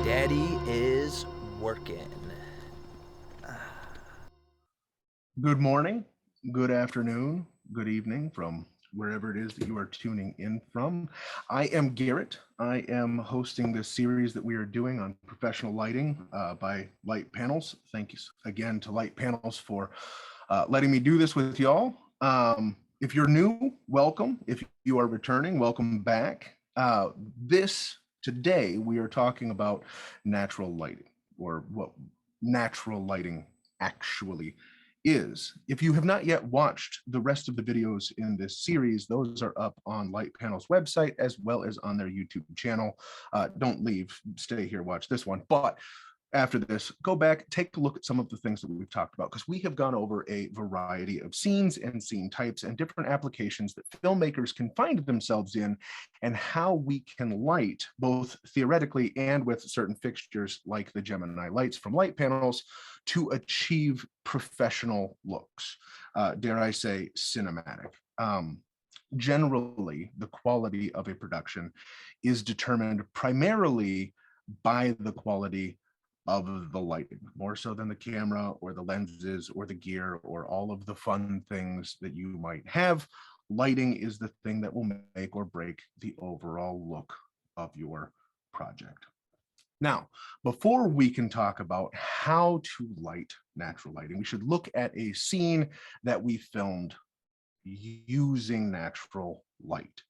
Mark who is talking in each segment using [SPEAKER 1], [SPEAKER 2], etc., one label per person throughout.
[SPEAKER 1] Daddy is working.
[SPEAKER 2] Good morning, good afternoon, good evening from wherever it is that you are tuning in from. I am Garrett. I am hosting this series that we are doing on professional lighting by Light Panels. Thank you again to Light Panels for letting me do this with y'all. If you're new, welcome. If you are returning, welcome back. Today we are talking about natural lighting, or what natural lighting actually is. If you have not yet watched the rest of the videos in this series, those are up on Light Panel's website as well as on their YouTube channel. Don't leave, stay here, watch this one. But after this, go back, take a look at some of the things that we've talked about, because we have gone over a variety of scenes and scene types and different applications that filmmakers can find themselves in, and how we can light, both theoretically and with certain fixtures like the Gemini lights from Light Panels, to achieve professional looks, dare I say cinematic. Generally, the quality of a production is determined primarily by the quality of the lighting, more so than the camera or the lenses or the gear or all of the fun things that you might have. Lighting is the thing that will make or break the overall look of your project. Now, before we can talk about how to light natural lighting, we should look at a scene that we filmed using natural light.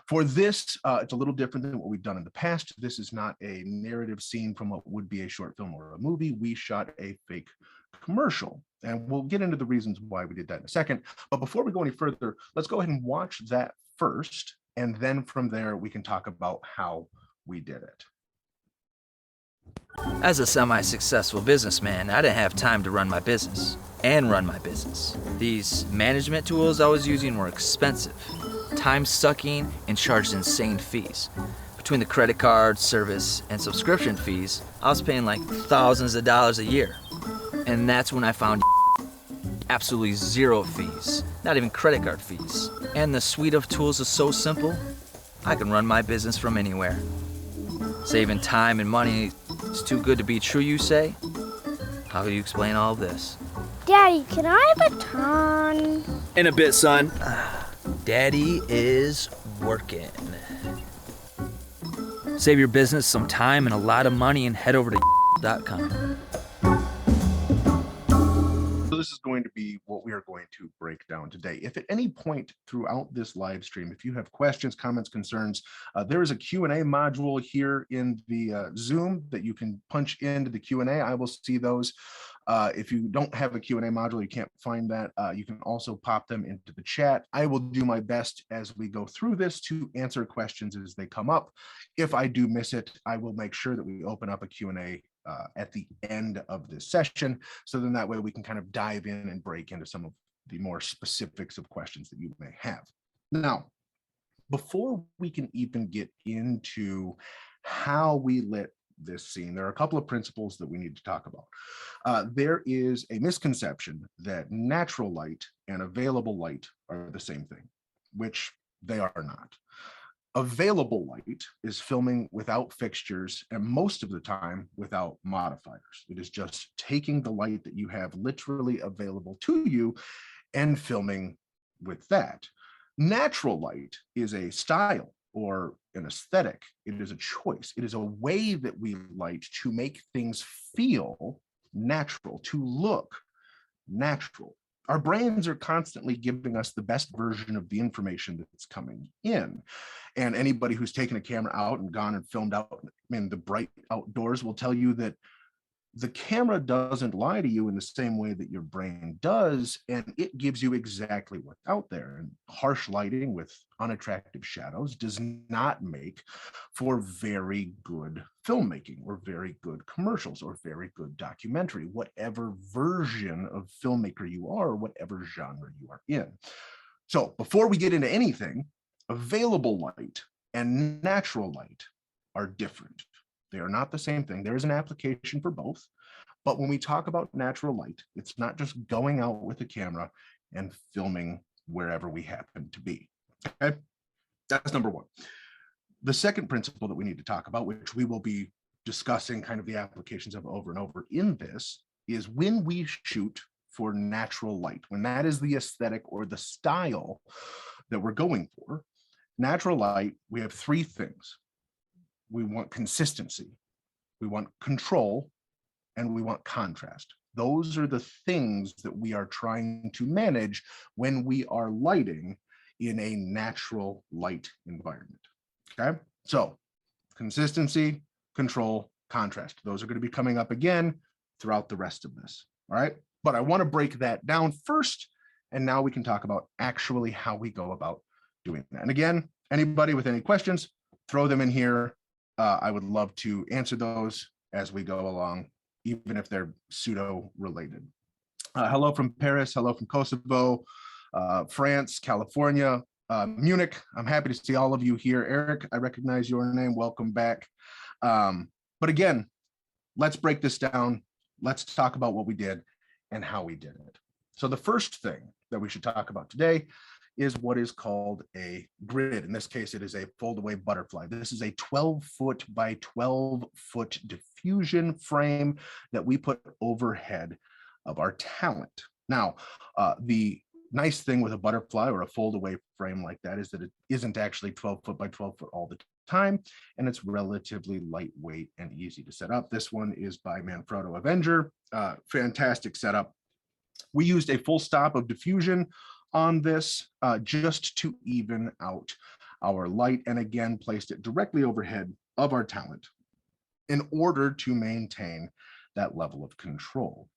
[SPEAKER 2] For this, it's a little different than what we've done in the past. This is not a narrative scene from what would be a short film or a movie. We shot a fake commercial, and we'll get into the reasons why we did that in a second. But before we go any further, let's go ahead and watch that first, and then from there we can talk about how we did it.
[SPEAKER 1] As a semi-successful businessman, I didn't have time to run my business and run my business. These management tools I was using were expensive, time-sucking, and charged insane fees. Between the credit card, service, and subscription fees, I was paying like thousands of dollars a year. And that's when I found absolutely zero fees, not even credit card fees. And the suite of tools is so simple, I can run my business from anywhere. Saving time and money is too good to be true, you say? How do you explain all of this?
[SPEAKER 3] Daddy, can I have a ton?
[SPEAKER 1] In a bit, son. Daddy is working. Save your business some time and a lot of money and head over to .com.
[SPEAKER 2] So this is going to be what we are going to break down today. If at any point throughout this live stream, if you have questions, comments, concerns, there is a Q&A module here in the Zoom that you can punch into the Q&A. I will see those. If you don't have a Q&A module, you can't find that, you can also pop them into the chat. I will do my best as we go through this to answer questions as they come up. If I do miss it, I will make sure that we open up a Q&A at the end of this session, so then that way we can kind of dive in and break into some of the more specifics of questions that you may have. Now, before we can even get into how we lit this scene, there are a couple of principles that we need to talk about. There is a misconception that natural light and available light are the same thing, which they are not. Available light is filming without fixtures, and most of the time without modifiers. It is just taking the light that you have literally available to you and filming with that. Natural light is a style or an aesthetic. It is a choice. It is a way that we light to make things feel natural, to look natural. Our brains are constantly giving us the best version of the information that's coming in. And anybody who's taken a camera out and gone and filmed out in the bright outdoors will tell you that the camera doesn't lie to you in the same way that your brain does, and it gives you exactly what's out there. And harsh lighting with unattractive shadows does not make for very good filmmaking or very good commercials or very good documentary, whatever version of filmmaker you are, or whatever genre you are in. So before we get into anything, available light and natural light are different. They are not the same thing. There is an application for both. But when we talk about natural light, it's not just going out with a camera and filming wherever we happen to be. Okay, that's number one. The second principle that we need to talk about, which we will be discussing kind of the applications of over and over in this, is when we shoot for natural light, when that is the aesthetic or the style that we're going for. Natural light, we have three things. We want consistency, we want control, and we want contrast. Those are the things that we are trying to manage when we are lighting in a natural light environment. Okay, so consistency, control, contrast. Those are going to be coming up again throughout the rest of this. All right, but I want to break that down first, and now we can talk about actually how we go about doing that. And again, anybody with any questions, throw them in here. I would love to answer those as we go along, even if they're pseudo related. Hello from Paris, hello from Kosovo, France, California, Munich. I'm happy to see all of you here. Eric, I recognize your name. Welcome back. But again, let's break this down. Let's talk about what we did and how we did it. So the first thing that we should talk about today is what is called a grid. In this case, it is a fold-away butterfly. This is a 12-foot by 12-foot diffusion frame that we put overhead of our talent. Now, the nice thing with a butterfly or a fold-away frame like that is that it isn't actually 12-foot by 12-foot all the time, and it's relatively lightweight and easy to set up. This one is by Manfrotto Avenger. Fantastic setup. We used a full stop of diffusion on this just to even out our light, and again placed it directly overhead of our talent in order to maintain that level of control.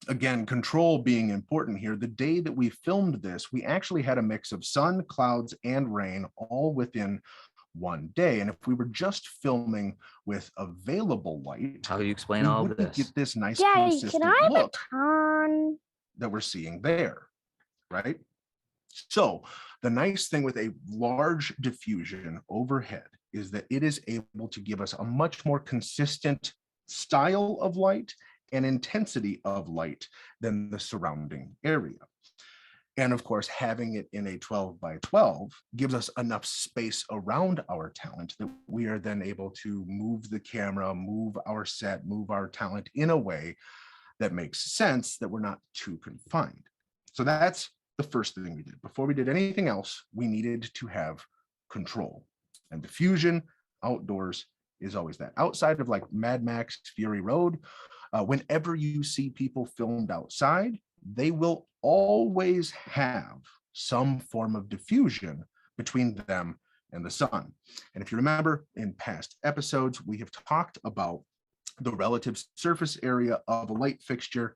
[SPEAKER 2] Again, control being important here. The day that we filmed this, we actually had a mix of sun, clouds, and rain all within one day. And if we were just filming with available light,
[SPEAKER 1] How do you explain
[SPEAKER 2] we
[SPEAKER 1] all
[SPEAKER 2] wouldn't
[SPEAKER 1] this?
[SPEAKER 2] get this nice
[SPEAKER 3] Daddy,
[SPEAKER 2] consistent
[SPEAKER 3] can I have a
[SPEAKER 2] look
[SPEAKER 3] ton?
[SPEAKER 2] that we're seeing there, right? So the nice thing with a large diffusion overhead is that it is able to give us a much more consistent style of light and intensity of light than the surrounding area. And of course, having it in a 12 by 12 gives us enough space around our talent that we are then able to move the camera, move our set, move our talent in a way that makes sense, that we're not too confined. So that's the first thing we did. Before we did anything else, we needed to have control. And diffusion outdoors is always that. Outside of like Mad Max Fury Road, whenever you see people filmed outside, they will always have some form of diffusion between them and the sun. And if you remember in past episodes, we have talked about the relative surface area of a light fixture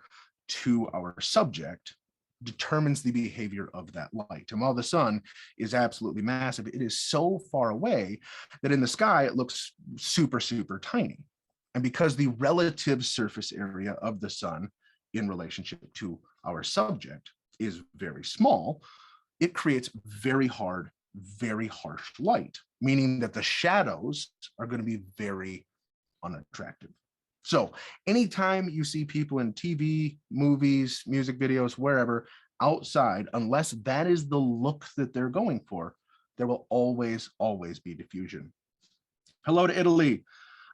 [SPEAKER 2] to our subject determines the behavior of that light. And while the sun is absolutely massive, it is so far away that in the sky, it looks super, super tiny. And because the relative surface area of the sun in relationship to our subject is very small, it creates very hard, very harsh light, meaning that the shadows are going to be very unattractive. So anytime you see people in TV, movies, music videos, wherever, outside, unless that is the look that they're going for, there will always, always be diffusion. Hello to Italy.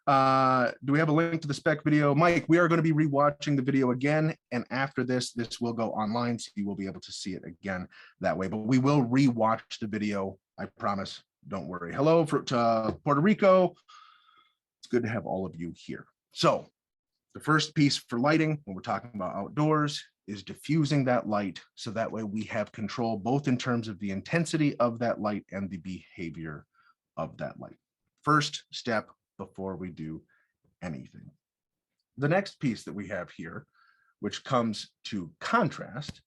[SPEAKER 2] Do we have a link to the spec video? Mike, we are going to be rewatching the video again. And after this will go online, so you will be able to see it again that way. But we will rewatch the video, I promise. Don't worry. Hello to Puerto Rico. It's good to have all of you here. So the first piece for lighting, when we're talking about outdoors, is diffusing that light so that way we have control both in terms of the intensity of that light and the behavior of that light. First step before we do anything. The next piece that we have here, which comes to contrast,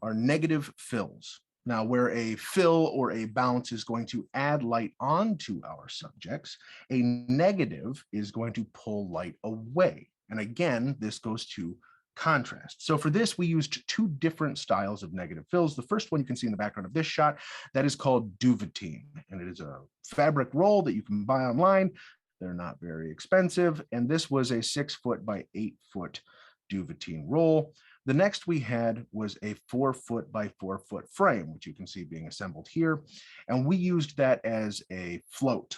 [SPEAKER 2] are negative fills. Now, where a fill or a bounce is going to add light onto our subjects, a negative is going to pull light away. And again, this goes to contrast. So for this, we used two different styles of negative fills. The first one you can see in the background of this shot, that is called duvetine, and it is a fabric roll that you can buy online. They're not very expensive, and this was a 6-foot by 8-foot duvetine roll. The next we had was a 4-foot by 4-foot frame, which you can see being assembled here. And we used that as a float.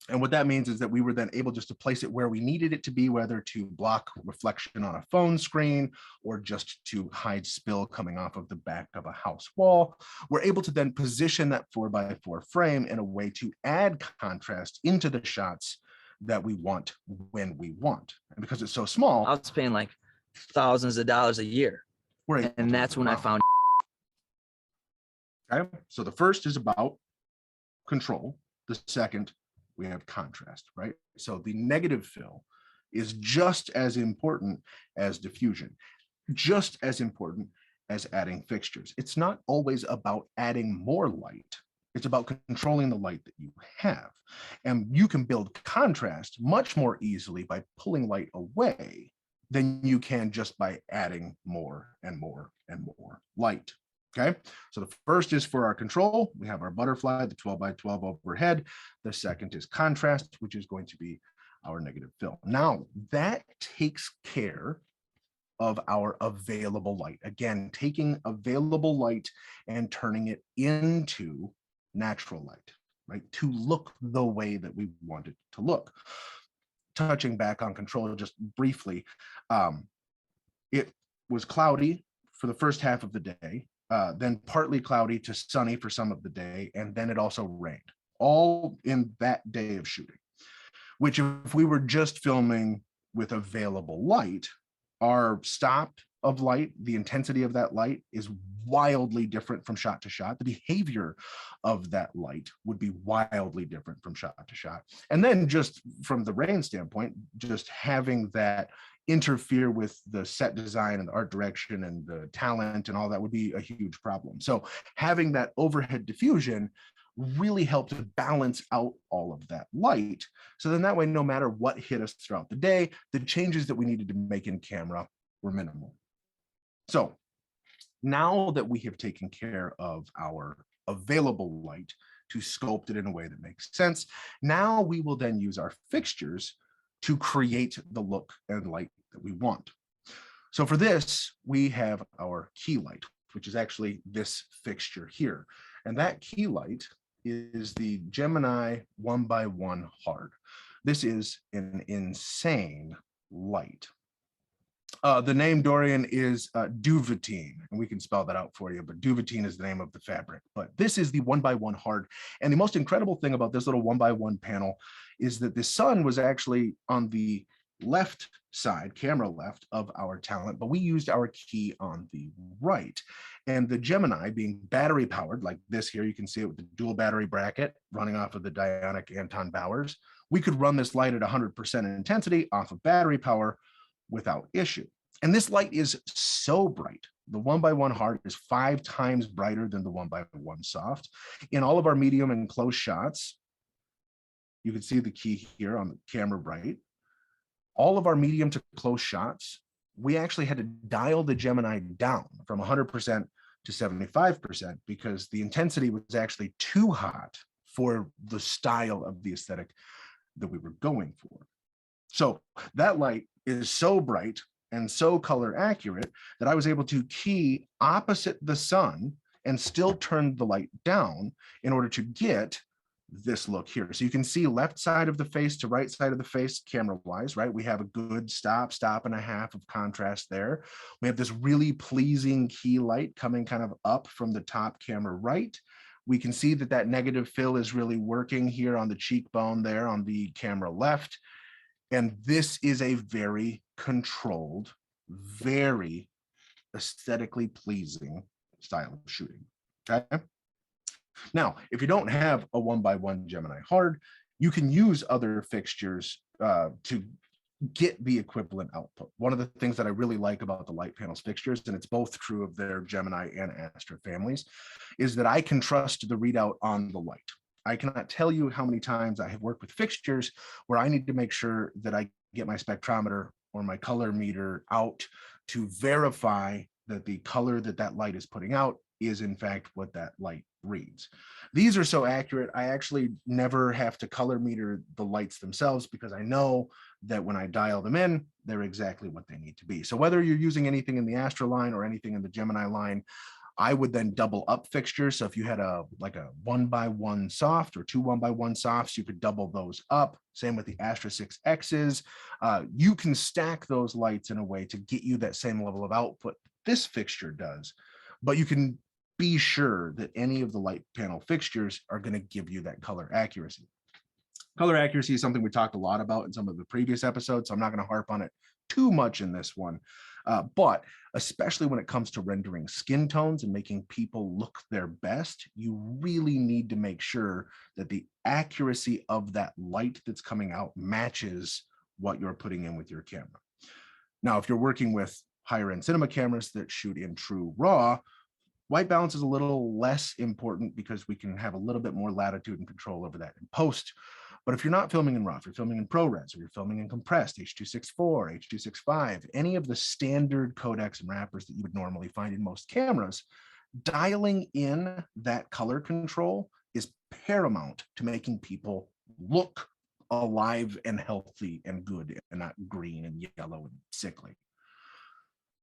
[SPEAKER 2] And what that means is that we were then able just to place it where we needed it to be, whether to block reflection on a phone screen or just to hide spill coming off of the back of a house wall. We're able to then position that 4x4 frame in a way to add contrast into the shots that we want when we want. And because it's so small,
[SPEAKER 1] I was paying like thousands of dollars a year. And that's when I found.
[SPEAKER 2] Okay, so the first is about control. The second, we have contrast, right? So the negative fill is just as important as diffusion, just as important as adding fixtures. It's not always about adding more light. It's about controlling the light that you have. And you can build contrast much more easily by pulling light away than you can just by adding more and more and more light. Okay, so the first is for our control. We have our butterfly, the 12x12 overhead. The second is contrast, which is going to be our negative fill. Now that takes care of our available light. Again, taking available light and turning it into natural light, right? To look the way that we want it to look. Touching back on control just briefly, it was cloudy for the first half of the day. Then partly cloudy to sunny for some of the day, and then it also rained, all in that day of shooting, which if we were just filming with available light, our stop of light, the intensity of that light is wildly different from shot to shot. The behavior of that light would be wildly different from shot to shot. And then just from the rain standpoint, just having that interfere with the set design and the art direction and the talent and all that would be a huge problem. So having that overhead diffusion really helped to balance out all of that light. So then that way, no matter what hit us throughout the day, the changes that we needed to make in camera were minimal. So now that we have taken care of our available light to sculpt it in a way that makes sense, now we will then use our fixtures to create the look and light that we want. So for this, we have our key light, which is actually this fixture here. And that key light is the Gemini 1x1 hard. This is an insane light. The name, Dorian, is duvetine, and we can spell that out for you, but duvetine is the name of the fabric. But this is the 1x1 hard. And the most incredible thing about this little 1x1 panel is that the sun was actually on the left side, camera left, of our talent, but we used our key on the right. And the Gemini, being battery powered, like this here, you can see it with the dual battery bracket running off of the Dionic Anton Bowers, we could run this light at 100% intensity off of battery power without issue. And this light is so bright. The 1x1 hard is 5 times brighter than the 1x1 soft. In all of our medium and close shots, you can see the key here on the camera right. All of our medium to close shots, we actually had to dial the Gemini down from 100% to 75% because the intensity was actually too hot for the style of the aesthetic that we were going for. So that light is so bright and so color accurate that I was able to key opposite the sun and still turn the light down in order to get this look here. So you can see left side of the face to right side of the face camera wise, right? We have a good stop and a half of contrast there. We have this really pleasing key light coming kind of up from the top camera right. We can see that that negative fill is really working here on the cheekbone there on the camera left. And this is a very controlled, very aesthetically pleasing style of shooting, okay? Now, if you don't have a 1x1 Gemini hard, you can use other fixtures to get the equivalent output. One of the things that I really like about the light panels fixtures, and it's both true of their Gemini and Astra families, is that I can trust the readout on the light. I cannot tell you how many times I have worked with fixtures where I need to make sure that I get my spectrometer or my color meter out to verify that the color that that light is putting out is in fact what that light reads. These are so accurate, I actually never have to color meter the lights themselves because I know that when I dial them in, they're exactly what they need to be. So whether you're using anything in the Astra line or anything in the Gemini line, I would then double up fixtures. So if you had a 1x1 soft or two 1x1 softs, you could double those up. Same with the Astra 6Xs. You can stack those lights in a way to get you that same level of output this fixture does, but you can be sure that any of the light panel fixtures are going to give you that color accuracy. Color accuracy is something we talked a lot about in some of the previous episodes, so I'm not going to harp on it too much in this one. But especially when it comes to rendering skin tones and making people look their best, you really need to make sure that the accuracy of that light that's coming out matches what you're putting in with your camera. Now, if you're working with higher end cinema cameras that shoot in true RAW, white balance is a little less important because we can have a little bit more latitude and control over that in post. But if you're not filming in RAW, if you're filming in ProRes, or you're filming in compressed, H.264, H.265, any of the standard codecs and wrappers that you would normally find in most cameras, dialing in that color control is paramount to making people look alive and healthy and good and not green and yellow and sickly.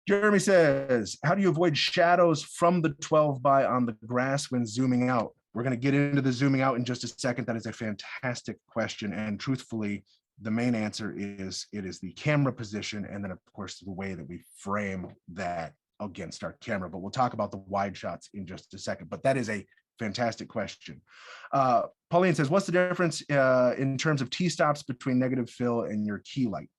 [SPEAKER 2] Jeremy says, how do you avoid shadows from the 12 by on the grass when zooming out? We're going to get into the zooming out in just a second. That is a fantastic question. And truthfully, the main answer is it is the camera position. And then, of course, the way that we frame that against our camera. But we'll talk about the wide shots in just a second. But that is a fantastic question. Pauline says, what's the difference in terms of T-stops between negative fill and your key light?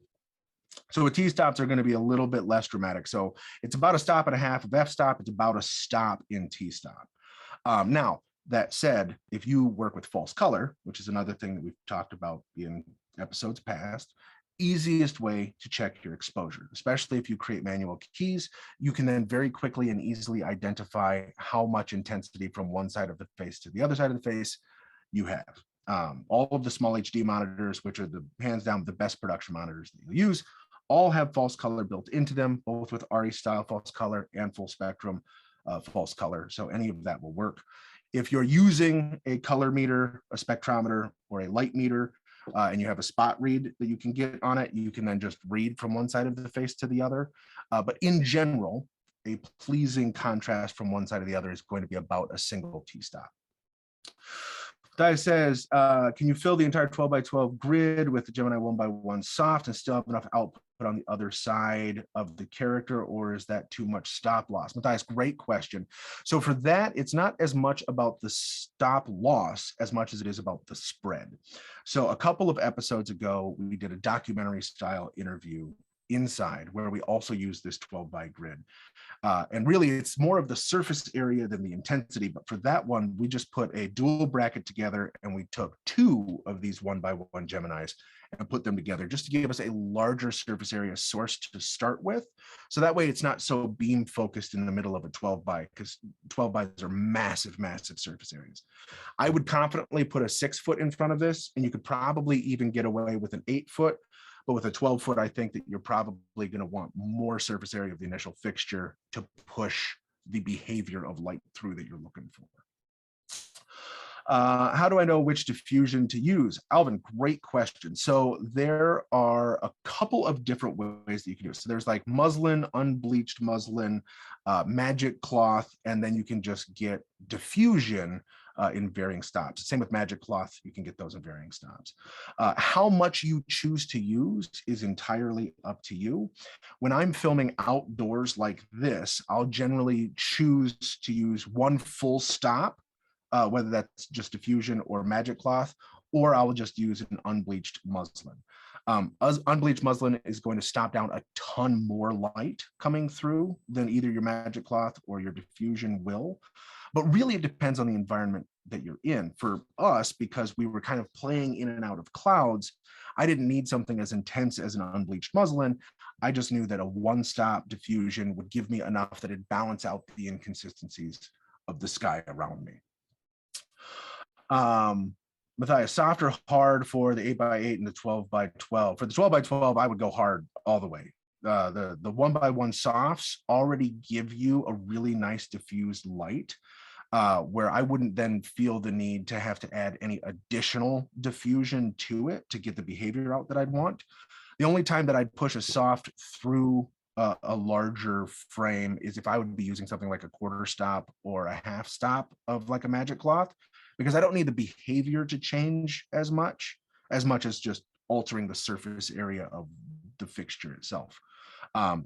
[SPEAKER 2] So with T-stops are going to be a little bit less dramatic. So it's about a stop and a half of f-stop. It's about a stop in T-stop. Now, that said, if you work with false color, which is another thing that we've talked about in episodes past, easiest way to check your exposure, especially if you create manual keys, you can then very quickly and easily identify how much intensity from one side of the face to the other side of the face you have. All of the small HD monitors, which are the hands down the best production monitors that you'll use, all have false color built into them, both with RE style false color and full spectrum false color. So any of that will work. If you're using a color meter, a spectrometer, or a light meter, and you have a spot read that you can get on it, you can then just read from one side of the face to the other. But in general, a pleasing contrast from one side to the other is going to be about a single T-stop. Di says, can you fill the entire 12 by 12 grid with the Gemini 1x1 soft and still have enough output on the other side of the character, or is that too much stop loss? Matthias, great question. So for that, it's not as much about the stop loss as much as it is about the spread. So a couple of episodes ago, we did a documentary style interview inside where we also use this 12 by grid. And really it's more of the surface area than the intensity. But for that one, we just put a dual bracket together and we took two of these 1x1 Geminis and put them together just to give us a larger surface area source to start with. So that way it's not so beam focused in the middle of a 12 by, because 12 bys are massive, massive surface areas. I would confidently put a 6 foot in front of this, and you could probably even get away with an 8 foot. But with a 12 foot, I think that you're probably going to want more surface area of the initial fixture to push the behavior of light through that you're looking for. How do I know which diffusion to use? Alvin, great question. So there are a couple of different ways that you can do it. So there's like muslin, unbleached muslin, magic cloth, and then you can just get diffusion in varying stops. Same with magic cloth, you can get those in varying stops. How much you choose to use is entirely up to you. When I'm filming outdoors like this, I'll generally choose to use one full stop, whether that's just diffusion or magic cloth, or I will just use an unbleached muslin. Unbleached muslin is going to stop down a ton more light coming through than either your magic cloth or your diffusion will. But really, it depends on the environment that you're in. For us, because we were kind of playing in and out of clouds, I didn't need something as intense as an unbleached muslin. I just knew that a one-stop diffusion would give me enough that it'd balance out the inconsistencies of the sky around me. Matthias, soft or hard for the 8x8 and the 12x12? For the 12x12, I would go hard all the way. The 1x1 softs already give you a really nice diffused light, where I wouldn't then feel the need to have to add any additional diffusion to it to get the behavior out that I'd want. The only time that I'd push a soft through a larger frame is if I would be using something like a quarter stop or a half stop of like a magic cloth, because I don't need the behavior to change as much as just altering the surface area of the fixture itself.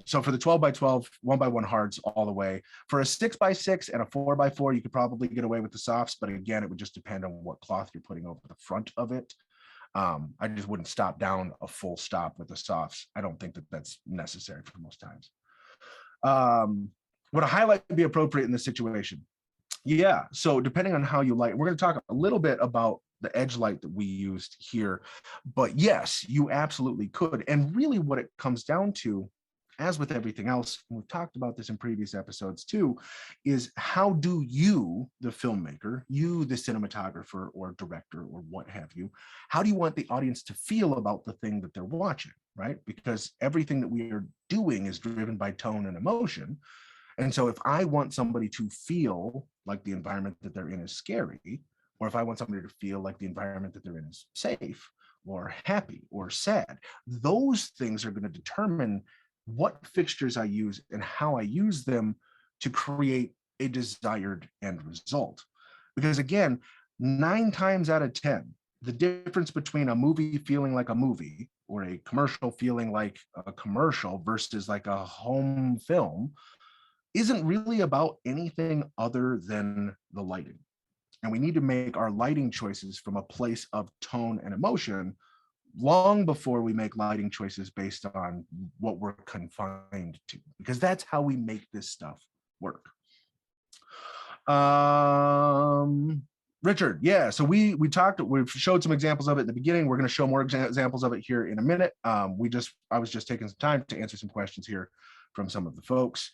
[SPEAKER 2] So for the 12x12, 1x1 hards all the way. For a 6x6 and a 4x4, you could probably get away with the softs, but again, it would just depend on what cloth you're putting over the front of it. I just wouldn't stop down a full stop with the softs. I don't think that that's necessary for most times. Would a highlight be appropriate in this situation? Yeah, so depending on how you light, we're going to talk a little bit about the edge light that we used here, but yes, you absolutely could. And really what it comes down to, as with everything else, and we've talked about this in previous episodes too, is how do you, the filmmaker, you, the cinematographer or director or what have you, how do you want the audience to feel about the thing that they're watching, right? Because everything that we are doing is driven by tone and emotion. And so if I want somebody to feel like the environment that they're in is scary, or if I want somebody to feel like the environment that they're in is safe or happy or sad, those things are going to determine what fixtures I use and how I use them to create a desired end result. Because again, 9 times out of 10, the difference between a movie feeling like a movie or a commercial feeling like a commercial versus like a home film isn't really about anything other than the lighting. And we need to make our lighting choices from a place of tone and emotion long before we make lighting choices based on what we're confined to, because that's how we make this stuff work. Richard, yeah, so we've showed some examples of it at the beginning. We're going to show more examples of it here in a minute. I was just taking some time to answer some questions here from some of the folks.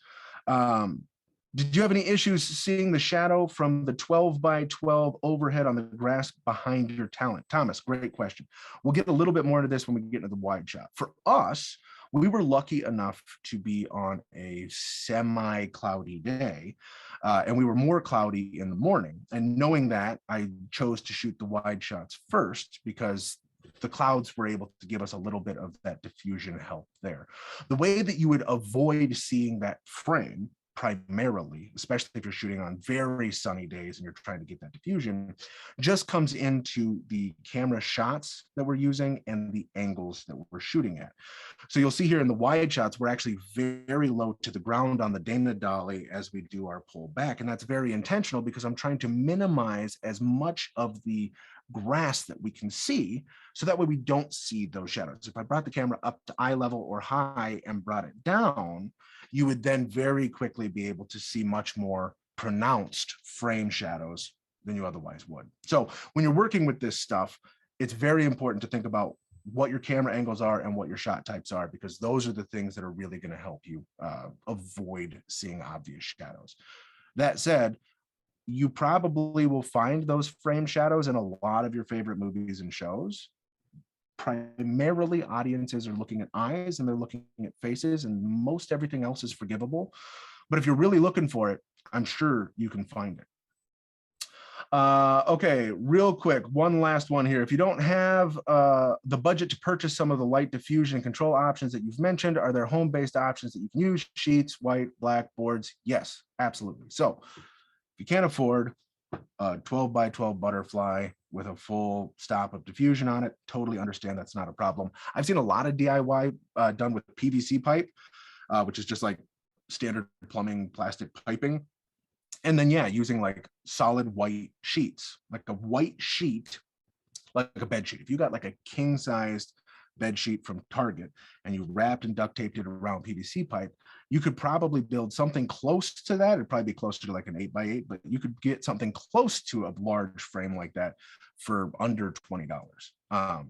[SPEAKER 2] Did you have any issues seeing the shadow from the 12x12 overhead on the grass behind your talent? Thomas, great question. We'll get a little bit more into this when we get into the wide shot. For us, we were lucky enough to be on a semi-cloudy day, and we were more cloudy in the morning. And knowing that, I chose to shoot the wide shots first because the clouds were able to give us a little bit of that diffusion help there. The way that you would avoid seeing that frame primarily, especially if you're shooting on very sunny days and you're trying to get that diffusion, just comes into the camera shots that we're using and the angles that we're shooting at. So you'll see here in the wide shots, we're actually very low to the ground on the Dana dolly as we do our pull back. And that's very intentional because I'm trying to minimize as much of the grass that we can see, so that way we don't see those shadows. If I brought the camera up to eye level or high and brought it down, you would then very quickly be able to see much more pronounced frame shadows than you otherwise would. So when you're working with this stuff, it's very important to think about what your camera angles are and what your shot types are, because those are the things that are really going to help you avoid seeing obvious shadows. That said, you probably will find those frame shadows in a lot of your favorite movies and shows. Primarily, audiences are looking at eyes and they're looking at faces, and most everything else is forgivable. But if you're really looking for it, I'm sure you can find it. Okay, real quick, one last one here. If you don't have the budget to purchase some of the light diffusion and control options that you've mentioned, are there home-based options that you can use? Sheets, white, black, boards? Yes, absolutely. So if you can't afford a 12x12 butterfly with a full stop of diffusion on it, totally understand that's not a problem. I've seen a lot of DIY done with PVC pipe, which is just like standard plumbing plastic piping. And then, yeah, using like solid white sheets, like a white sheet, like a bed sheet. If you got like a king-sized bed sheet from Target and you wrapped and duct taped it around PVC pipe, you could probably build something close to that. It'd probably be closer to like an 8x8, but you could get something close to a large frame like that for under $20.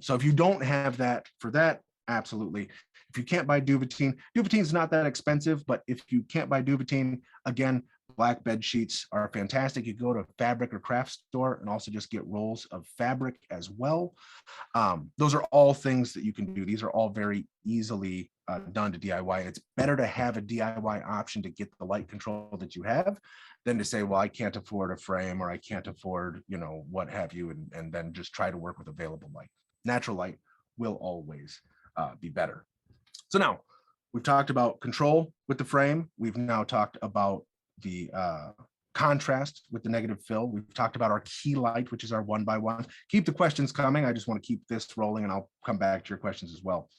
[SPEAKER 2] So if you don't have that for that, absolutely. If you can't buy Duvetine, Duvetine's not that expensive, but if you can't buy Duvetine, again, black bed sheets are fantastic. You go to a fabric or craft store and also just get rolls of fabric as well. Those are all things that you can do. These are all very easily done to DIY. It's better to have a DIY option to get the light control that you have than to say, well, I can't afford a frame or I can't afford, you know, what have you, and then just try to work with available light. Natural light will always be better. So now we've talked about control with the frame. We've now talked about the contrast with the negative fill. We've talked about our key light, which is our 1x1. Keep the questions coming. I just want to keep this rolling and I'll come back to your questions as well.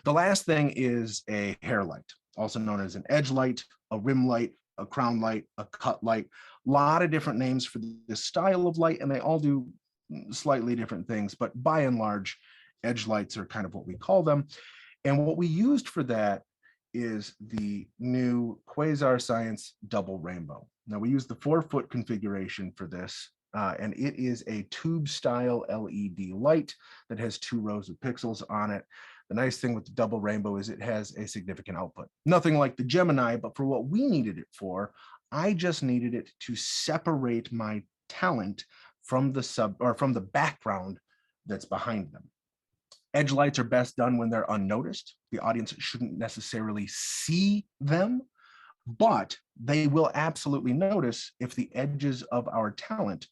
[SPEAKER 2] The last thing is a hair light, also known as an edge light, a rim light, a crown light, a cut light. A lot of different names for this style of light, and they all do slightly different things, but by and large, edge lights are kind of what we call them. And what we used for that is the new Quasar Science double rainbow. Now we use the 4-foot configuration for this, and it is a tube style LED light that has 2 rows of pixels on it. The nice thing with the double rainbow is it has a significant output. Nothing like the Gemini, but for what we needed it for, I just needed it to separate my talent from the background that's behind them. Edge lights are best done when they're unnoticed. The audience shouldn't necessarily see them, but they will absolutely notice if the edges of our talent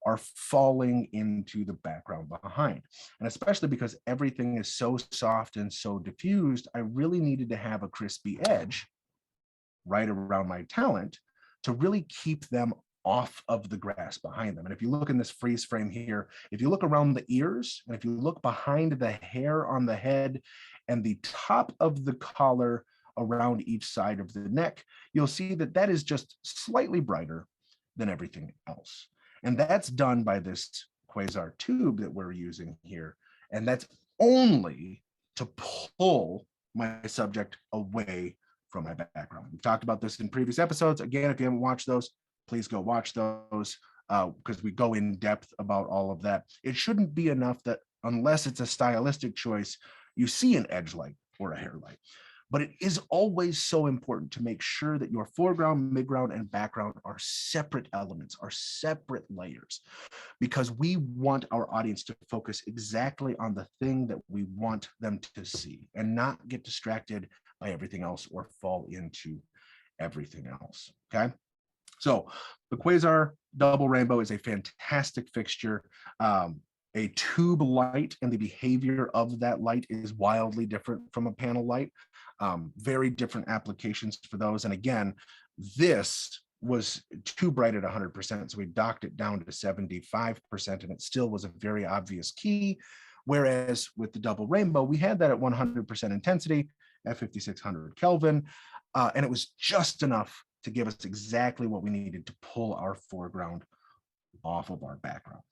[SPEAKER 2] are falling into the background behind. And especially because everything is so soft and so diffused, I really needed to have a crispy edge right around my talent to really keep them off of the grass behind them. And if you look in this freeze frame here, if you look around the ears, and if you look behind the hair on the head and the top of the collar around each side of the neck, you'll see that that is just slightly brighter than everything else. And that's done by this Quasar tube that we're using here. And that's only to pull my subject away from my background. We've talked about this in previous episodes. Again, if you haven't watched those, please go watch those because we go in depth about all of that. It shouldn't be enough that unless it's a stylistic choice, you see an edge light or a hair light. But it is always so important to make sure that your foreground, midground, and background are separate elements, are separate layers, because we want our audience to focus exactly on the thing that we want them to see and not get distracted by everything else or fall into everything else, okay? So the Quasar double rainbow is a fantastic fixture. A tube light and the behavior of that light is wildly different from a panel light. Very different applications for those. And again, this was too bright at 100%. So we docked it down to 75%, and it still was a very obvious key. Whereas with the double rainbow, we had that at 100% intensity at 5600 Kelvin. And it was just enough to give us exactly what we needed to pull our foreground off of our background.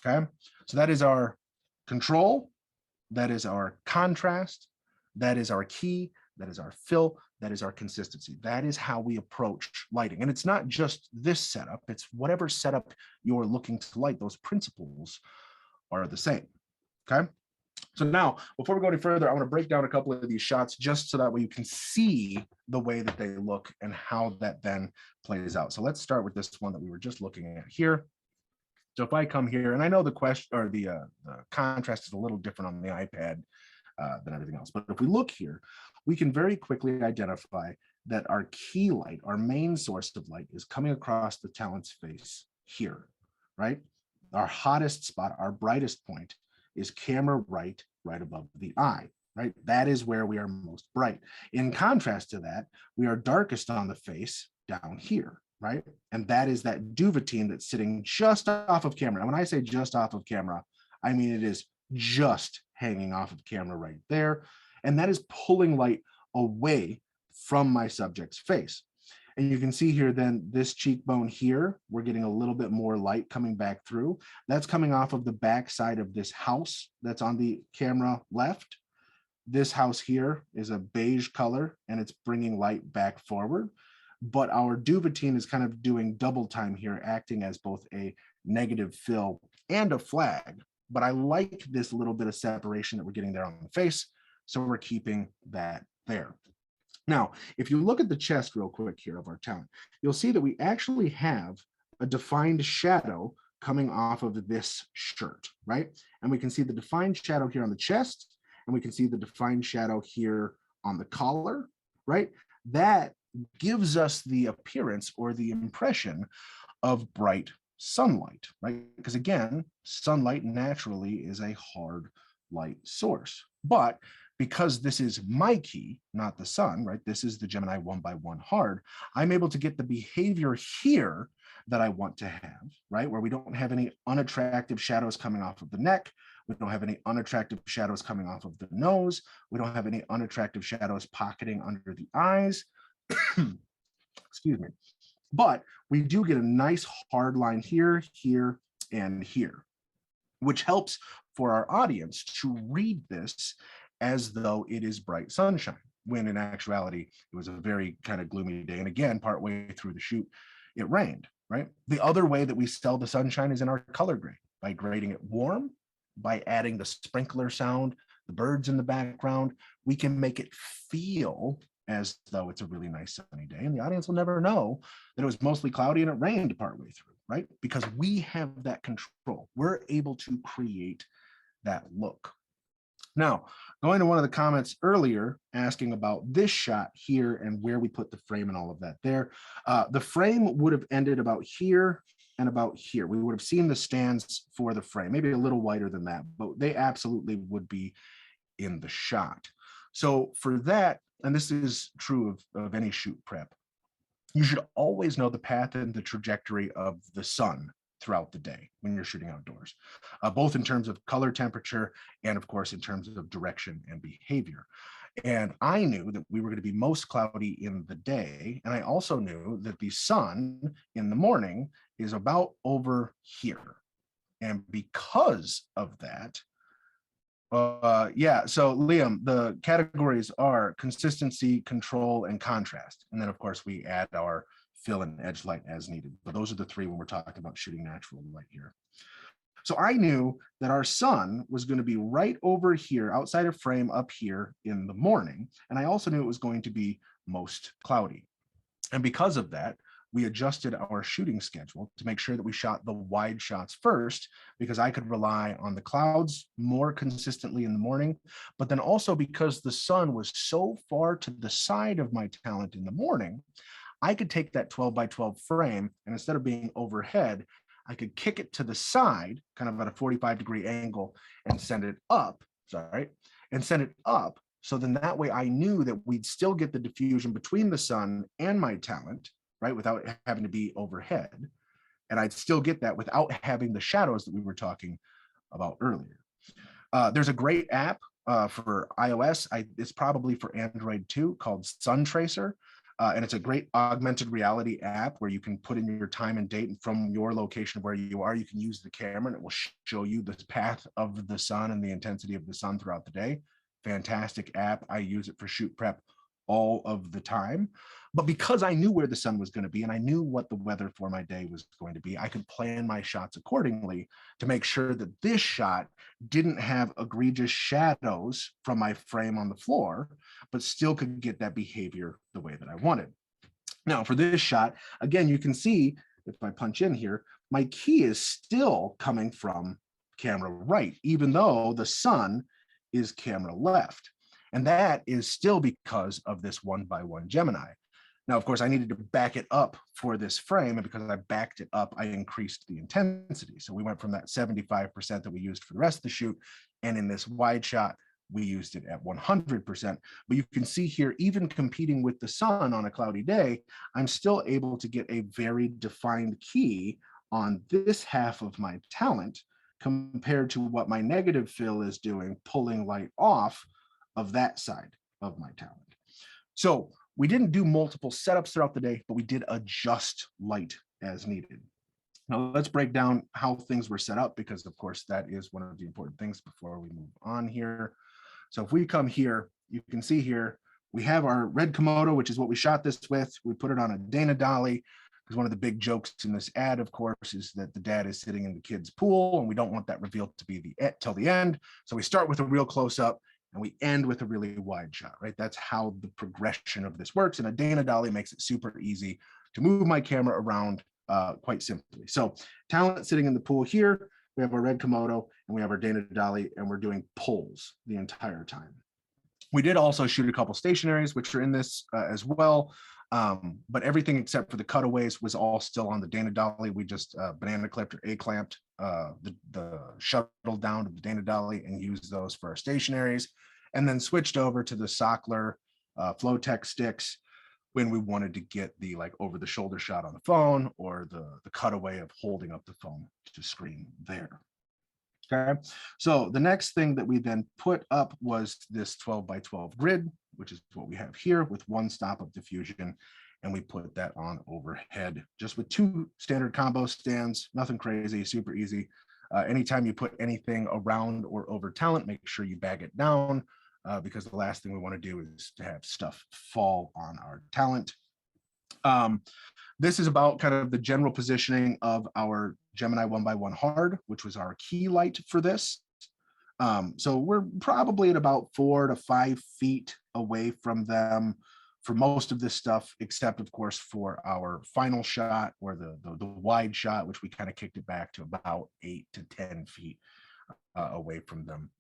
[SPEAKER 2] Okay, so that is our control, that is our contrast, that is our key, that is our fill, that is our consistency. That is how we approach lighting. And it's not just this setup, it's whatever setup you're looking to light. Those principles are the same. Okay, so now before we go any further, I want to break down a couple of these shots just so that way you can see the way that they look and how that then plays out. So let's start with this one that we were just looking at here. So if I come here, and I know the question or the contrast is a little different on the iPad than everything else, but if we look here, we can very quickly identify that our key light, our main source of light, is coming across the talent's face here, right? Our hottest spot, our brightest point, is camera right above the eye, right? That is where we are most bright. In contrast to that, we are darkest on the face down here, right? And that is that Duvetine that's sitting just off of camera. And when I say just off of camera, I mean it is just hanging off of camera right there. And that is pulling light away from my subject's face. And you can see here then this cheekbone here, we're getting a little bit more light coming back through. That's coming off of the back side of this house that's on the camera left. This house here is a beige color and it's bringing light back forward, but our Duvetine is kind of doing double time here, acting as both a negative fill and a flag. But I like this little bit of separation that we're getting there on the face, so we're keeping that there. Now, if you look at the chest real quick here of our talent, you'll see that we actually have a defined shadow coming off of this shirt, right? And we can see the defined shadow here on the chest, and we can see the defined shadow here on the collar, right? That gives us the appearance or the impression of bright sunlight, right? Because again, sunlight naturally is a hard light source. But because this is my key, not the sun, right? This is the Gemini 1x1 hard. I'm able to get the behavior here that I want to have, right? Where we don't have any unattractive shadows coming off of the neck. We don't have any unattractive shadows coming off of the nose. We don't have any unattractive shadows pocketing under the eyes. Excuse me. But we do get a nice hard line here, here, and here, which helps for our audience to read this as though it is bright sunshine, when in actuality, it was a very kind of gloomy day. And again, partway through the shoot, it rained, right? The other way that we sell the sunshine is in our color grade, by grading it warm, by adding the sprinkler sound, the birds in the background. We can make it feel as though it's a really nice sunny day, and the audience will never know that it was mostly cloudy and it rained partway through, right? Because we have that control. We're able to create that look. Now, going to one of the comments earlier asking about this shot here and where we put the frame and all of that there. The frame would have ended about here and about here. We would have seen the stands for the frame, maybe a little wider than that, but they absolutely would be in the shot. So for that, and this is true of any shoot prep, you should always know the path and the trajectory of the sun throughout the day when you're shooting outdoors, both in terms of color temperature and of course in terms of direction and behavior. And I knew that we were going to be most cloudy in the day. And I also knew that the sun in the morning is about over here. And because of that, yeah, so Liam, the categories are consistency, control, and contrast. And then of course we add our fill and edge light as needed. But those are the three when we're talking about shooting natural light here. So I knew that our sun was going to be right over here, outside of frame up here in the morning. And I also knew it was going to be most cloudy. And because of that, we adjusted our shooting schedule to make sure that we shot the wide shots first, because I could rely on the clouds more consistently in the morning, but then also because the sun was so far to the side of my talent in the morning, I could take that 12x12 frame, and instead of being overhead, I could kick it to the side, kind of at a 45-degree angle, and send it up, so then that way I knew that we'd still get the diffusion between the sun and my talent, right, without having to be overhead. And I'd still get that without having the shadows that we were talking about earlier. There's a great app for iOS. It's probably for Android too, called Sun Tracer. And it's a great augmented reality app where you can put in your time and date, and from your location of where you are, you can use the camera and it will show you the path of the sun and the intensity of the sun throughout the day. Fantastic app. I use it for shoot prep all of the time. But because I knew where the sun was going to be and I knew what the weather for my day was going to be, I could plan my shots accordingly to make sure that this shot didn't have egregious shadows from my frame on the floor, but still could get that behavior the way that I wanted. Now for this shot, again, you can see if I punch in here, my key is still coming from camera right, even though the sun is camera left. And that is still because of this 1x1 Gemini. Now, of course, I needed to back it up for this frame, and because I backed it up, I increased the intensity. So we went from that 75% that we used for the rest of the shoot, and in this wide shot, we used it at 100%. But you can see here, even competing with the sun on a cloudy day, I'm still able to get a very defined key on this half of my talent compared to what my negative fill is doing, pulling light off of that side of my talent. So we didn't do multiple setups throughout the day, but we did adjust light as needed. Now let's break down how things were set up, because of course that is one of the important things before we move on here. So if we come here, you can see here, we have our red Komodo, which is what we shot this with. We put it on a Dana dolly, because one of the big jokes in this ad, of course, is that the dad is sitting in the kid's pool, and we don't want that revealed to be till the end. So we start with a real close-up, and we end with a really wide shot, right? That's how the progression of this works. And a Dana dolly makes it super easy to move my camera around quite simply. So talent sitting in the pool here, we have our red Komodo, and we have our Dana dolly, and we're doing pulls the entire time. We did also shoot a couple stationaries, which are in this as well. But everything except for the cutaways was all still on the Dana dolly. We just banana clipped or A-clamped the shuttle down to the Dana dolly and used those for our stationaries, and then switched over to the Sockler Flowtech sticks when we wanted to get the like over the shoulder shot on the phone, or the cutaway of holding up the phone to screen there. Okay, so the next thing that we then put up was this 12 by 12 grid, which is what we have here with one stop of diffusion. And we put that on overhead just with 2 standard combo stands, nothing crazy, super easy. Anytime you put anything around or over talent, make sure you bag it down because the last thing we want to do is to have stuff fall on our talent. This is about kind of the general positioning of our Gemini 1x1 hard, which was our key light for this. So we're probably at about 4 to 5 feet away from them for most of this stuff, except of course for our final shot or the wide shot, which we kind of kicked it back to about 8 to 10 feet away from them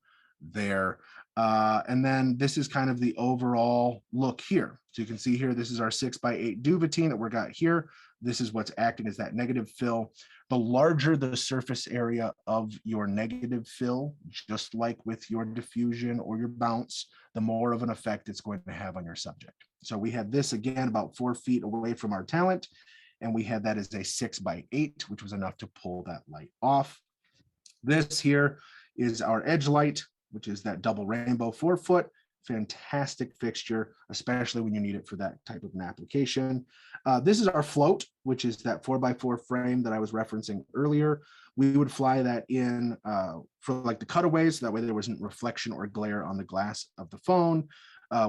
[SPEAKER 2] there. And then this is kind of the overall look here. So you can see here, this is our 6x8 duvetine that we got here. This is what's acting as that negative fill. The larger the surface area of your negative fill, just like with your diffusion or your bounce, the more of an effect it's going to have on your subject. So we had this again about 4 feet away from our talent, and we had that as a 6x8, which was enough to pull that light off. This here is our edge light, which is that double rainbow 4-foot. Fantastic fixture, especially when you need it for that type of an application. This is our float, which is that 4x4 frame that I was referencing earlier. We would fly that in for like the cutaways, so that way there wasn't reflection or glare on the glass of the phone.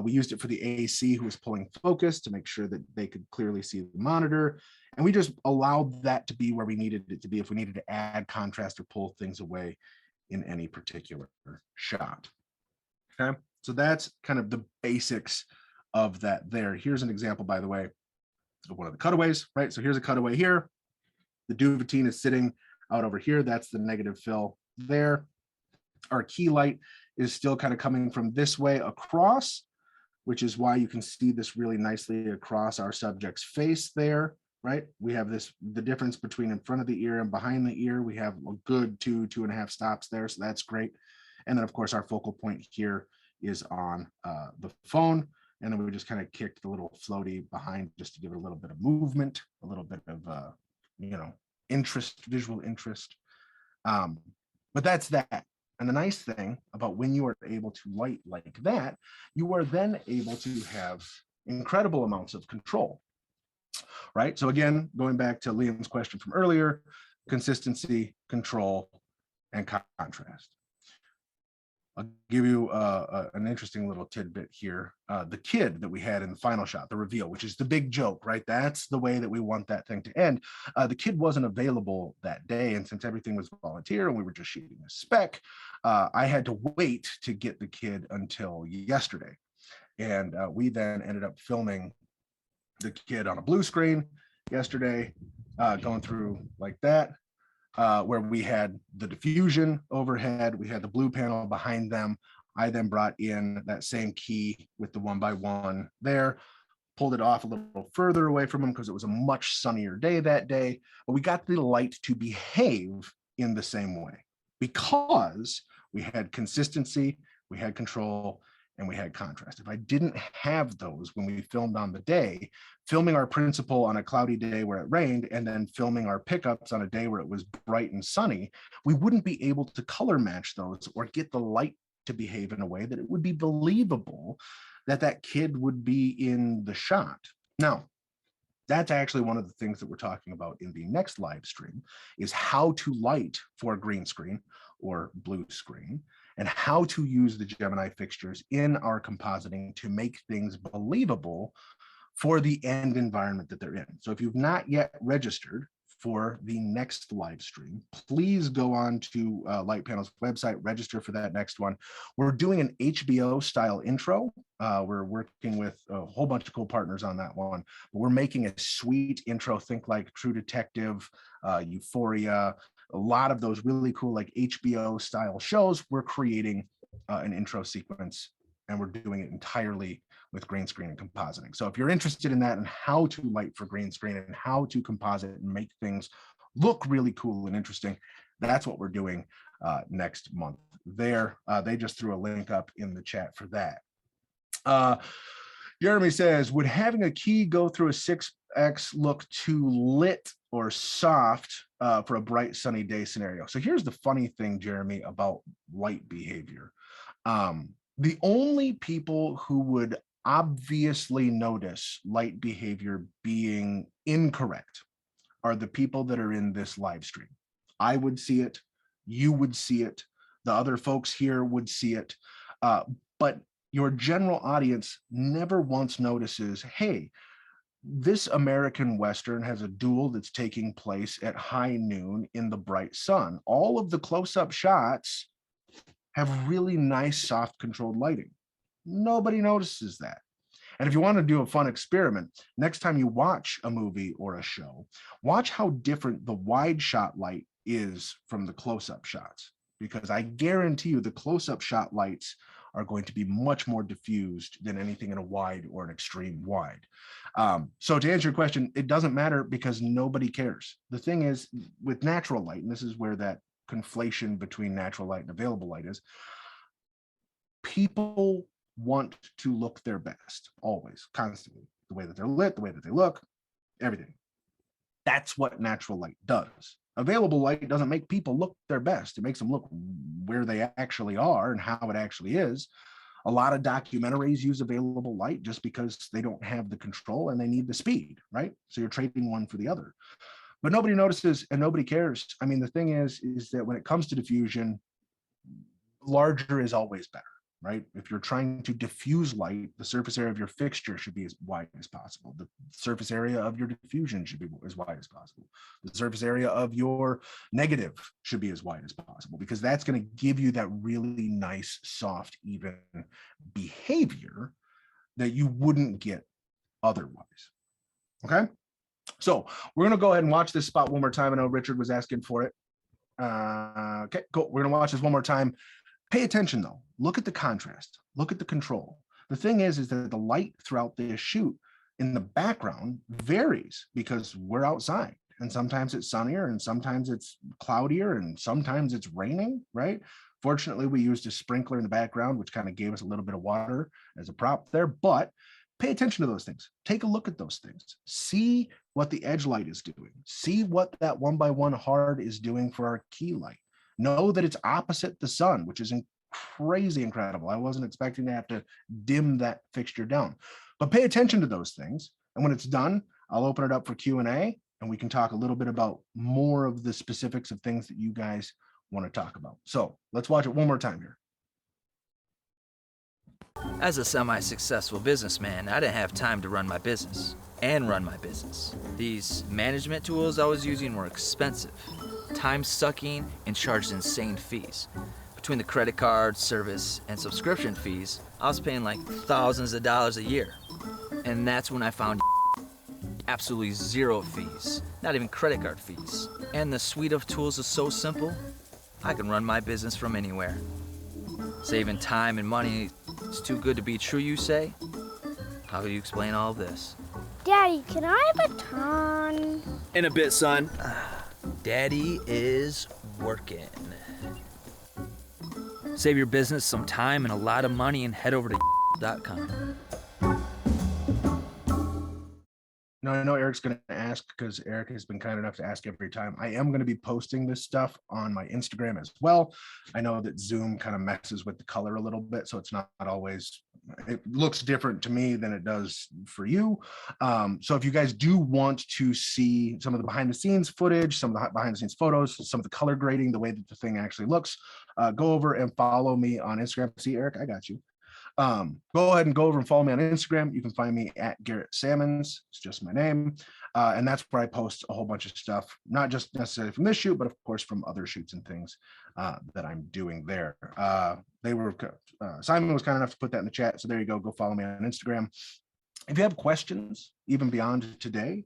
[SPEAKER 2] We used it for the AC who was pulling focus to make sure that they could clearly see the monitor. And we just allowed that to be where we needed it to be if we needed to add contrast or pull things away in any particular shot. Okay, so that's kind of the basics of that there. Here's an example, by the way, of one of the cutaways, right? So here's a cutaway here. The duvetine is sitting out over here. That's the negative fill there. Our key light is still kind of coming from this way across, which is why you can see this really nicely across our subject's face there, right? We have this, the difference between in front of the ear and behind the ear. We have a good 2.5 stops there, so that's great. And then of course our focal point here is on the phone. And then we just kind of kicked the little floaty behind just to give it a little bit of movement, a little bit of, interest, visual interest. But that's that. And the nice thing about when you are able to light like that, you are then able to have incredible amounts of control, right? So again, going back to Liam's question from earlier, consistency, control, and contrast. I'll give you an interesting little tidbit here. The kid that we had in the final shot, the reveal, which is the big joke, right? That's the way that we want that thing to end. The kid wasn't available that day. And since everything was volunteer and we were just shooting a spec, I had to wait to get the kid until yesterday. And we then ended up filming the kid on a blue screen yesterday, going through like that. Where we had the diffusion overhead, we had the blue panel behind them. I then brought in that same key with the 1x1 there, pulled it off a little further away from them because it was a much sunnier day that day, but we got the light to behave in the same way because we had consistency, we had control, and we had contrast. If I didn't have those when we filmed on the day, filming our principal on a cloudy day where it rained, and then filming our pickups on a day where it was bright and sunny, we wouldn't be able to color match those or get the light to behave in a way that it would be believable that that kid would be in the shot. Now, that's actually one of the things that we're talking about in the next live stream, is how to light for a green screen or blue screen, and how to use the Gemini fixtures in our compositing to make things believable for the end environment that they're in. So if you've not yet registered for the next live stream, please go on to Light Panel's website, register for that next one. We're doing an HBO style intro. We're working with a whole bunch of cool partners on that one. But we're making a sweet intro, think like True Detective, Euphoria, a lot of those really cool like HBO style shows. We're creating an intro sequence, and we're doing it entirely with green screen and compositing. So if you're interested in that and how to light for green screen and how to composite and make things look really cool and interesting, that's what we're doing next month there. They just threw a link up in the chat for that. Jeremy says, would having a key go through a 6X look too lit or soft for a bright sunny day scenario? So here's the funny thing, Jeremy, about light behavior. The only people who would obviously notice light behavior being incorrect are the people that are in this live stream. I would see it, you would see it, the other folks here would see it, but your general audience never once notices, hey, this American Western has a duel that's taking place at high noon in the bright sun. All of the close-up shots have really nice, soft, controlled lighting. Nobody notices that. And if you want to do a fun experiment, next time you watch a movie or a show, watch how different the wide shot light is from the close-up shots, because I guarantee you the close-up shot lights are going to be much more diffused than anything in a wide or an extreme wide. So to answer your question, it doesn't matter because nobody cares. The thing is with natural light, and this is where that conflation between natural light and available light is, people want to look their best always, constantly. The way that they're lit, the way that they look, everything. That's what natural light does. Available light doesn't make people look their best. It makes them look where they actually are and how it actually is. A lot of documentaries use available light just because they don't have the control and they need the speed, right? So you're trading one for the other. But nobody notices and nobody cares. I mean, the thing is that when it comes to diffusion, larger is always better, right? If you're trying to diffuse light, the surface area of your fixture should be as wide as possible. The surface area of your diffusion should be as wide as possible. The surface area of your negative should be as wide as possible, because that's going to give you that really nice, soft, even behavior that you wouldn't get otherwise. Okay? So we're going to go ahead and watch this spot one more time. I know Richard was asking for it. Okay, cool. We're going to watch this one more time. Pay attention though. Look at the contrast. Look at the control. The thing is that the light throughout the shoot in the background varies because we're outside, and sometimes it's sunnier and sometimes it's cloudier and sometimes it's raining, right? Fortunately, we used a sprinkler in the background, which kind of gave us a little bit of water as a prop there, but pay attention to those things. Take a look at those things. See what the edge light is doing. See what that 1x1 hard is doing for our key light. Know that it's opposite the sun, which is crazy incredible. I wasn't expecting to have to dim that fixture down, but pay attention to those things. And when it's done, I'll open it up for Q&A and we can talk a little bit about more of the specifics of things that you guys want to talk about. So let's watch it one more time here.
[SPEAKER 1] As a semi-successful businessman, I didn't have time to run my business and run my business. These management tools I was using were expensive, time-sucking, and charged insane fees. Between the credit card, service, and subscription fees, I was paying like thousands of dollars a year. And that's when I found absolutely zero fees, not even credit card fees. And the suite of tools is so simple, I can run my business from anywhere. Saving time and money is too good to be true, you say? How do you explain all of this?
[SPEAKER 3] Daddy, can I have a ton?
[SPEAKER 1] In a bit, son. Daddy is working. Save your business some time and a lot of money and head over to .com.
[SPEAKER 2] No, I know Eric's going to ask because Eric has been kind enough to ask every time. I am going to be posting this stuff on my Instagram as well. I know that Zoom kind of messes with the color a little bit, so it's not always, it looks different to me than it does for you. So if you guys do want to see some of the behind the scenes footage, some of the behind the scenes photos, some of the color grading, the way that the thing actually looks, go over and follow me on Instagram. See, Eric, I got you. Go ahead and go over and follow me on Instagram. You can find me at Garrett Sammons. It's just my name. And that's where I post a whole bunch of stuff, not just necessarily from this shoot, but of course from other shoots and things that I'm doing there. Simon was kind enough to put that in the chat. So there you go. Go follow me on Instagram. If you have questions, even beyond today,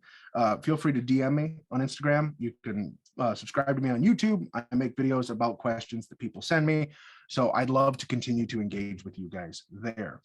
[SPEAKER 2] feel free to DM me on Instagram. You can subscribe to me on YouTube. I make videos about questions that people send me. So I'd love to continue to engage with you guys there.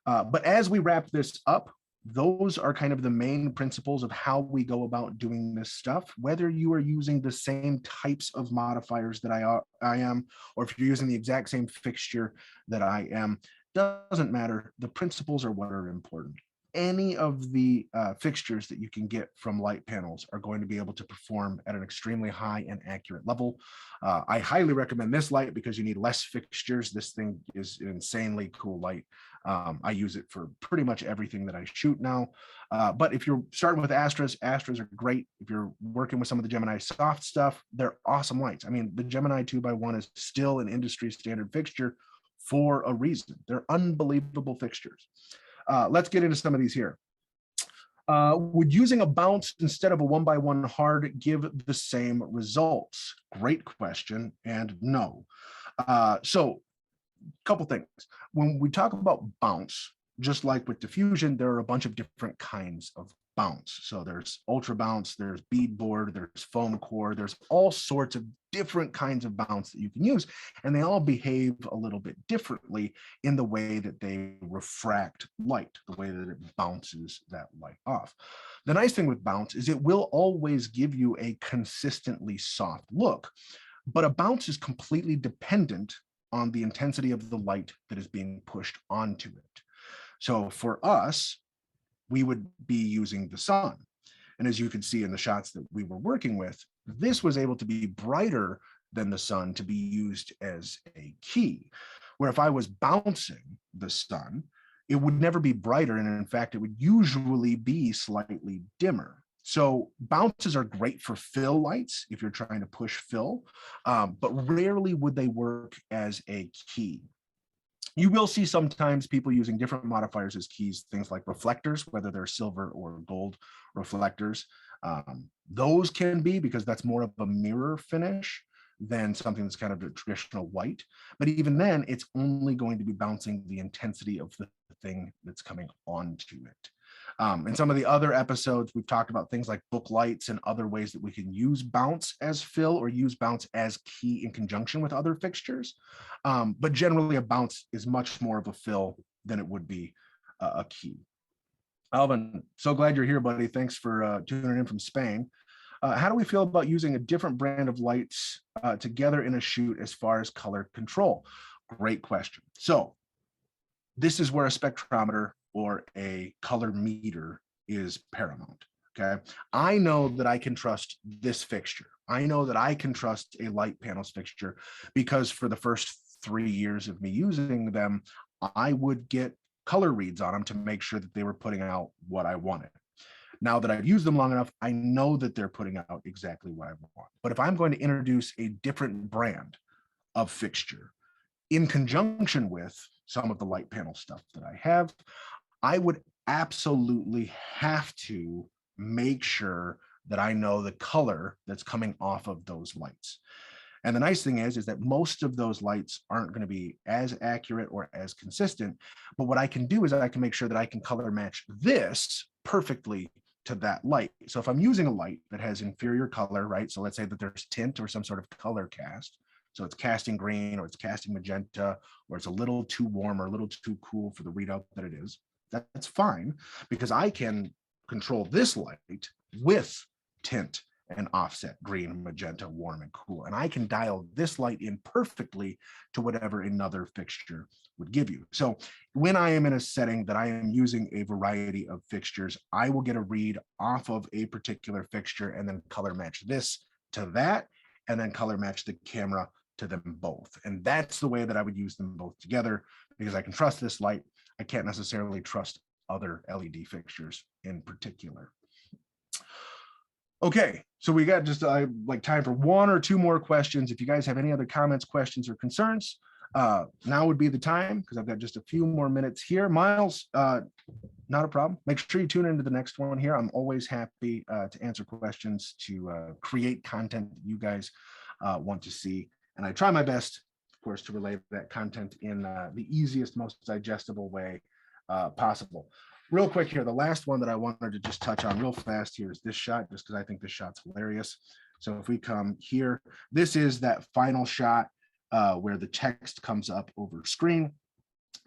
[SPEAKER 2] But as we wrap this up, those are kind of the main principles of how we go about doing this stuff, whether you are using the same types of modifiers that I am, or if you're using the exact same fixture that I am, doesn't matter. The principles are what are important. Any of the fixtures that you can get from light panels are going to be able to perform at an extremely high and accurate level. I highly recommend this light because you need less fixtures. This thing is an insanely cool light. I use it for pretty much everything that I shoot now. But if you're starting with Astras are great. If you're working with some of the Gemini soft stuff, they're awesome lights. I mean, the Gemini 2x1 is still an industry standard fixture for a reason. They're unbelievable fixtures. Let's get into some of these here. Would using a bounce instead of a 1x1 hard give the same results? Great question, and no. So a couple things. When we talk about bounce, just like with diffusion, there are a bunch of different kinds of bounce. So there's ultra bounce, there's beadboard, there's foam core, there's all sorts of different kinds of bounce that you can use, and they all behave a little bit differently in the way that they refract light, the way that it bounces that light off. The nice thing with bounce is it will always give you a consistently soft look, but a bounce is completely dependent on the intensity of the light that is being pushed onto it. So for us, we would be using the sun. And as you can see in the shots that we were working with, this was able to be brighter than the sun to be used as a key. Where if I was bouncing the sun, it would never be brighter. And in fact, it would usually be slightly dimmer. So bounces are great for fill lights if you're trying to push fill, but rarely would they work as a key. You will see sometimes people using different modifiers as keys, things like reflectors, whether they're silver or gold reflectors. Those can be, because that's more of a mirror finish than something that's kind of a traditional white. But even then, it's only going to be bouncing the intensity of the thing that's coming onto it. In some of the other episodes, we've talked about things like book lights and other ways that we can use bounce as fill or use bounce as key in conjunction with other fixtures. But generally, a bounce is much more of a fill than it would be a key. Alvin, so glad you're here, buddy. Thanks for tuning in from Spain. How do we feel about using a different brand of lights together in a shoot as far as color control? Great question. So this is where a spectrometer or a color meter is paramount. Okay. I know that I can trust this fixture. I know that I can trust a light panels fixture because for the first 3 years of me using them, I would get color reads on them to make sure that they were putting out what I wanted. Now that I've used them long enough, I know that they're putting out exactly what I want. But if I'm going to introduce a different brand of fixture in conjunction with some of the light panel stuff that I have, I would absolutely have to make sure that I know the color that's coming off of those lights. And the nice thing is that most of those lights aren't going to be as accurate or as consistent. But what I can do is I can make sure that I can color match this perfectly to that light. So if I'm using a light that has inferior color, right? So let's say that there's tint or some sort of color cast. So it's casting green or it's casting magenta, or it's a little too warm or a little too cool for the readout that it is. That's fine because I can control this light with tint and offset, green, magenta, warm, and cool. And I can dial this light in perfectly to whatever another fixture would give you. So when I am in a setting that I am using a variety of fixtures, I will get a read off of a particular fixture and then color match this to that, and then color match the camera to them both. And that's the way that I would use them both together, because I can trust this light. I can't necessarily trust other LED fixtures in particular. Okay, so we got just like time for one or two more questions. If you guys have any other comments, questions, or concerns, now would be the time, because I've got just a few more minutes here. Miles, not a problem. Make sure you tune into the next one here. I'm always happy to answer questions, to create content that you guys want to see. And I try my best, of course, to relay that content in the easiest, most digestible way possible. Real quick here, the last one that I wanted to just touch on real fast here is this shot, just because I think this shot's hilarious. So if we come here, this is that final shot where the text comes up over screen.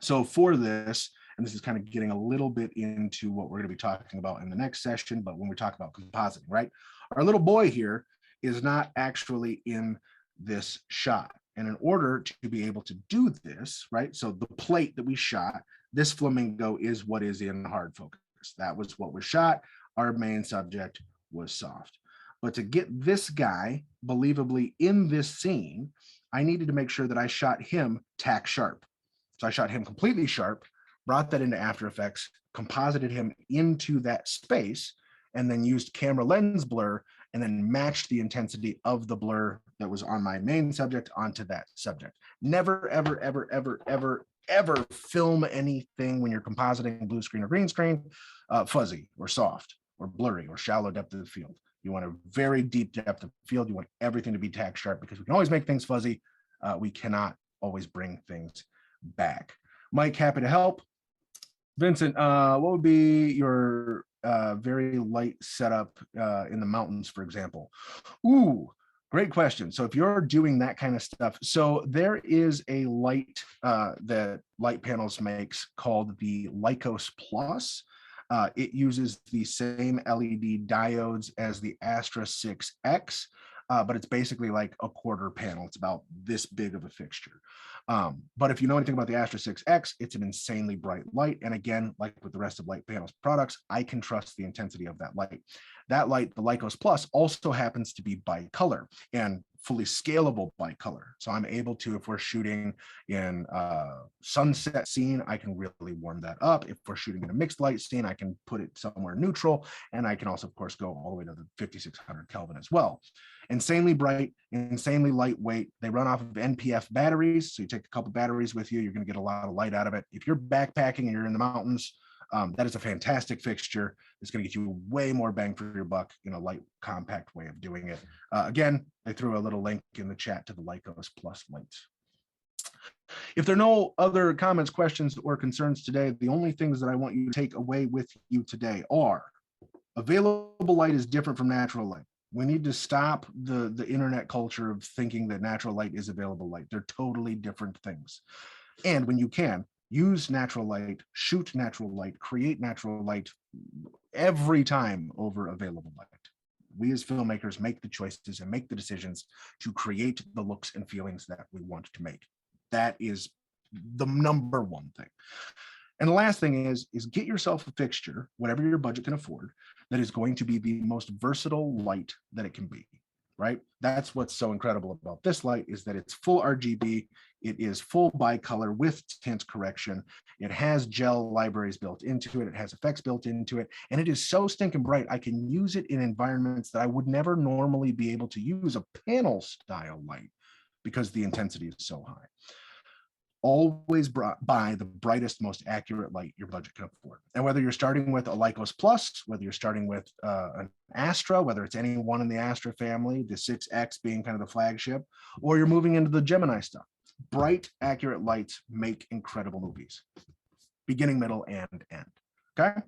[SPEAKER 2] So for this, and this is kind of getting a little bit into what we're going to be talking about in the next session, but when we talk about compositing, right? Our little boy here is not actually in this shot. And in order to be able to do this, right? So the plate that we shot, this flamingo is what is in hard focus. That was what was shot. Our main subject was soft. But to get this guy believably in this scene, I needed to make sure that I shot him tack sharp. So I shot him completely sharp, brought that into After Effects, composited him into that space, and then used camera lens blur, and then matched the intensity of the blur that was on my main subject onto that subject. Never, ever, ever, ever, ever, ever film anything when you're compositing blue screen or green screen fuzzy or soft or blurry or shallow depth of the field. You want a very deep depth of field. You want everything to be tack sharp, because we can always make things fuzzy. We cannot always bring things back. Mike, happy to help. Vincent, what would be your very light setup in the mountains, for example? Ooh, great question. So if you're doing that kind of stuff, so there is a light that Light Panels makes called the Lycos Plus. It uses the same LED diodes as the Astra 6X, but it's basically like a quarter panel. It's about this big of a fixture. But if you know anything about the Astra 6X, it's an insanely bright light. And again, like with the rest of Light Panels products, I can trust the intensity of that light. That light, the Lycos Plus, also happens to be bicolor and fully scalable bicolor. So I'm able to, if we're shooting in a sunset scene, I can really warm that up. If we're shooting in a mixed light scene, I can put it somewhere neutral. And I can also, of course, go all the way to the 5600 Kelvin as well. Insanely bright, insanely lightweight. They run off of NPF batteries. So you take a couple batteries with you, you're going to get a lot of light out of it. If you're backpacking and you're in the mountains, that is a fantastic fixture. It's going to get you way more bang for your buck in a light, compact way of doing it. Again, I threw a little link in the chat to the Lycos Plus lights. If there are no other comments, questions, or concerns today, the only things that I want you to take away with you today are: available light is different from natural light. We need to stop the internet culture of thinking that natural light is available light. They're totally different things. And when you can, use natural light, shoot natural light, create natural light every time over available light. We as filmmakers make the choices and make the decisions to create the looks and feelings that we want to make. That is the number one thing. And the last thing is get yourself a fixture, whatever your budget can afford, that is going to be the most versatile light that it can be, right? That's what's so incredible about this light, is that it's full RGB. It is full bicolor with tint correction. It has gel libraries built into it. It has effects built into it. And it is so stinking bright, I can use it in environments that I would never normally be able to use a panel style light, because the intensity is so high. Always buy the brightest, most accurate light your budget can afford. And whether you're starting with a Lycos Plus, whether you're starting with an Astra, whether it's any one in the Astra family, the 6X being kind of the flagship, or you're moving into the Gemini stuff, bright, accurate lights make incredible movies, beginning, middle, and end. Okay.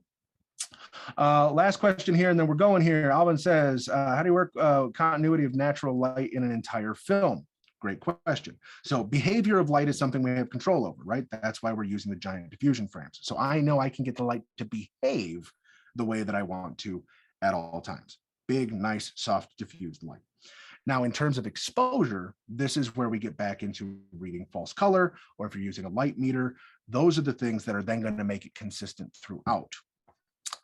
[SPEAKER 2] Last question here, and then we're going here. Alvin says, how do you work continuity of natural light in an entire film? Great question. So behavior of light is something we have control over, right? That's why we're using the giant diffusion frames. So I know I can get the light to behave the way that I want to at all times. big, nice, soft, diffused light. Now, in terms of exposure, this is where we get back into reading false color, or if you're using a light meter, those are the things that are then going to make it consistent throughout.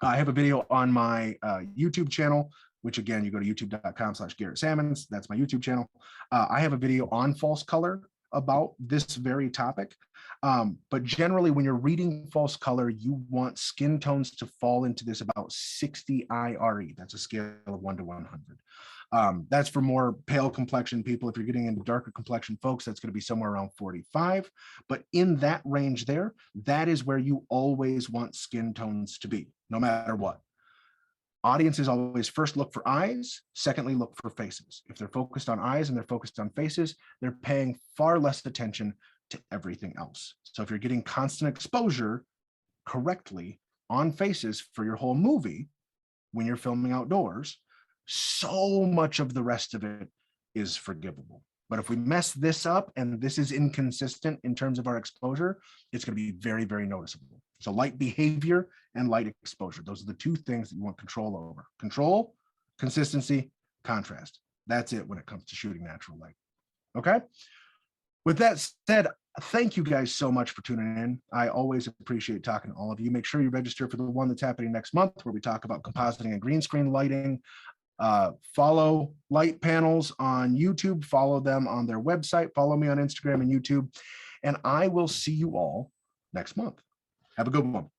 [SPEAKER 2] I have a video on my YouTube channel, which again, you go to youtube.com/Garrett Sammons. That's my YouTube channel. I have a video on false color about this very topic. But generally, when you're reading false color, you want skin tones to fall into this about 60 IRE. That's a scale of 1 to 100. That's for more pale complexion people. If you're getting into darker complexion folks, that's going to be somewhere around 45. But in that range there, that is where you always want skin tones to be, no matter what. Audiences always first look for eyes, secondly, look for faces. If they're focused on eyes and they're focused on faces, they're paying far less attention to everything else. So if you're getting constant exposure correctly on faces for your whole movie, when you're filming outdoors, so much of the rest of it is forgivable. But if we mess this up and this is inconsistent in terms of our exposure, it's going to be very, very noticeable. So light behavior and light exposure, those are the two things that you want control over. Control, consistency, contrast. That's it when it comes to shooting natural light. Okay? With that said, thank you guys so much for tuning in. I always appreciate talking to all of you. Make sure you register for the one that's happening next month, where we talk about compositing and green screen lighting. Follow Light Panels on YouTube, follow them on their website, follow me on Instagram and YouTube, and I will see you all next month. Have a good one.